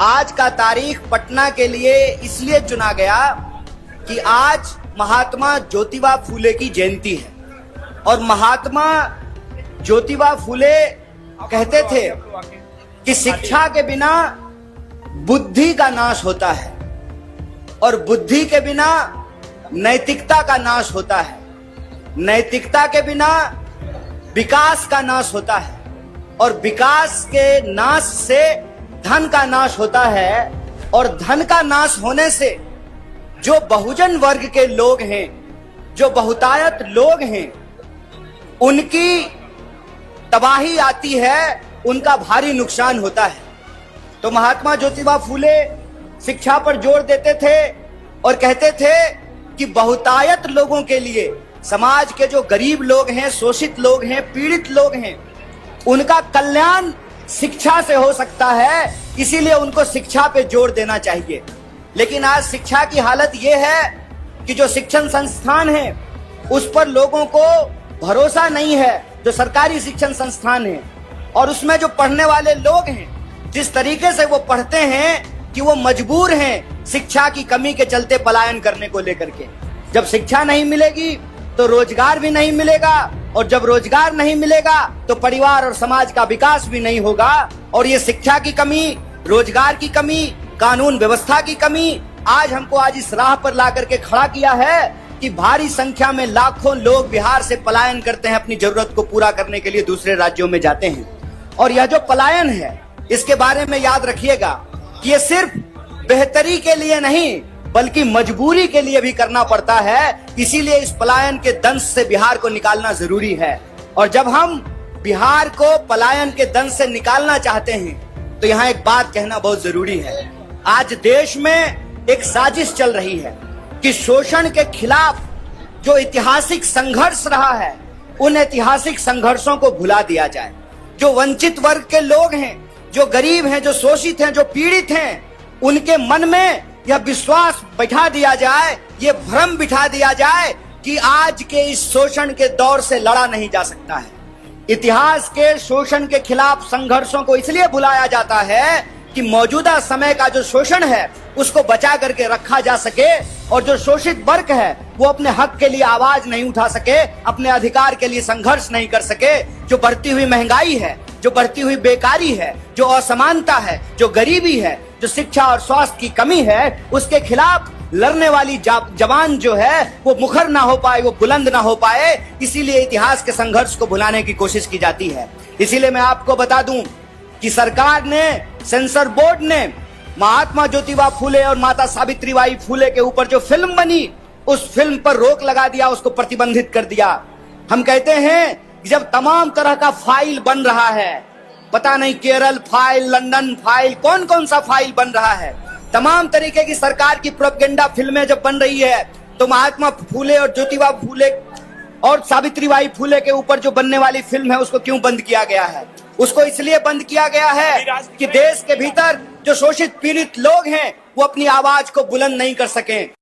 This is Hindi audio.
आज का तारीख पटना के लिए इसलिए चुना गया कि आज महात्मा ज्योतिबा फूले की जयंती है और महात्मा ज्योतिबा फूले कहते थे कि शिक्षा के बिना बुद्धि का नाश होता है और बुद्धि के बिना नैतिकता का नाश होता है, नैतिकता के बिना विकास का नाश होता है और विकास के नाश से धन का नाश होता है और धन का नाश होने से जो बहुजन वर्ग के लोग हैं, जो बहुतायत लोग हैं, उनकी तबाही आती है, उनका भारी नुकसान होता है। तो महात्मा ज्योतिबा फूले शिक्षा पर जोर देते थे और कहते थे कि बहुतायत लोगों के लिए, समाज के जो गरीब लोग हैं, शोषित लोग हैं, पीड़ित लोग हैं, उनका कल्याण शिक्षा से हो सकता है, इसीलिए उनको शिक्षा पे जोर देना चाहिए। लेकिन आज शिक्षा की हालत यह है कि जो शिक्षण संस्थान है उस पर लोगों को भरोसा नहीं है, जो सरकारी शिक्षण संस्थान है, और उसमें जो पढ़ने वाले लोग हैं जिस तरीके से वो पढ़ते हैं कि वो मजबूर हैं शिक्षा की कमी के चलते पलायन करने को लेकर के। जब शिक्षा नहीं मिलेगी तो रोजगार भी नहीं मिलेगा और जब रोजगार नहीं मिलेगा तो परिवार और समाज का विकास भी नहीं होगा। और ये शिक्षा की कमी, रोजगार की कमी, कानून व्यवस्था की कमी आज हमको इस राह पर ला करके खड़ा किया है कि भारी संख्या में लाखों लोग बिहार से पलायन करते हैं, अपनी जरूरत को पूरा करने के लिए दूसरे राज्यों में जाते हैं। और यह जो पलायन है इसके बारे में याद रखिएगा कि ये सिर्फ बेहतरी के लिए नहीं बल्कि मजबूरी के लिए भी करना पड़ता है। इसीलिए इस पलायन के दंश से बिहार को निकालना जरूरी है। और जब हम बिहार को पलायन के दंश से निकालना चाहते हैं तो यहाँ एक बात कहना बहुत जरूरी है। आज देश में एक साजिश चल रही है कि शोषण के खिलाफ जो ऐतिहासिक संघर्ष रहा है उन ऐतिहासिक संघर्षों को भुला दिया जाए। जो वंचित वर्ग के लोग हैं, जो गरीब हैं, जो शोषित हैं, जो पीड़ित हैं, उनके मन में यह विश्वास बैठा दिया जाए, ये भ्रम बिठा दिया जाए कि आज के इस शोषण के दौर से लड़ा नहीं जा सकता है। इतिहास के शोषण के खिलाफ संघर्षों को इसलिए बुलाया जाता है कि मौजूदा समय का जो शोषण है उसको बचा करके रखा जा सके और जो शोषित वर्ग है वो अपने हक के लिए आवाज नहीं उठा सके, अपने अधिकार के लिए संघर्ष नहीं कर सके। जो बढ़ती हुई महंगाई है, जो बढ़ती हुई बेकारी है, जो असमानता है, जो गरीबी है, जो शिक्षा और स्वास्थ्य की कमी है, उसके खिलाफ लड़ने वाली जवान जो है वो मुखर ना हो पाए, वो बुलंद ना हो पाए। इसीलिए इतिहास के संघर्ष को भुलाने की कोशिश की जाती है। इसीलिए मैं आपको बता दूं कि सरकार ने, सेंसर बोर्ड ने महात्मा ज्योतिबा फूले और माता सावित्रीबाई फूले के ऊपर जो फिल्म बनी उस फिल्म पर रोक लगा दिया, उसको प्रतिबंधित कर दिया। हम कहते हैं कि जब तमाम तरह का फाइल बन रहा है, पता नहीं केरल फाइल, लंदन फाइल, कौन कौन सा फाइल बन रहा है, तमाम तरीके की सरकार की प्रोपेगेंडा फिल्में जब बन रही है तो महात्मा फूले और ज्योतिबा फूले और सावित्रीबाई फूले के ऊपर जो बनने वाली फिल्म है उसको क्यों बंद किया गया है? उसको इसलिए बंद किया गया है कि देश के भीतर जो शोषित पीड़ित लोग हैं वो अपनी आवाज को बुलंद नहीं कर सकें।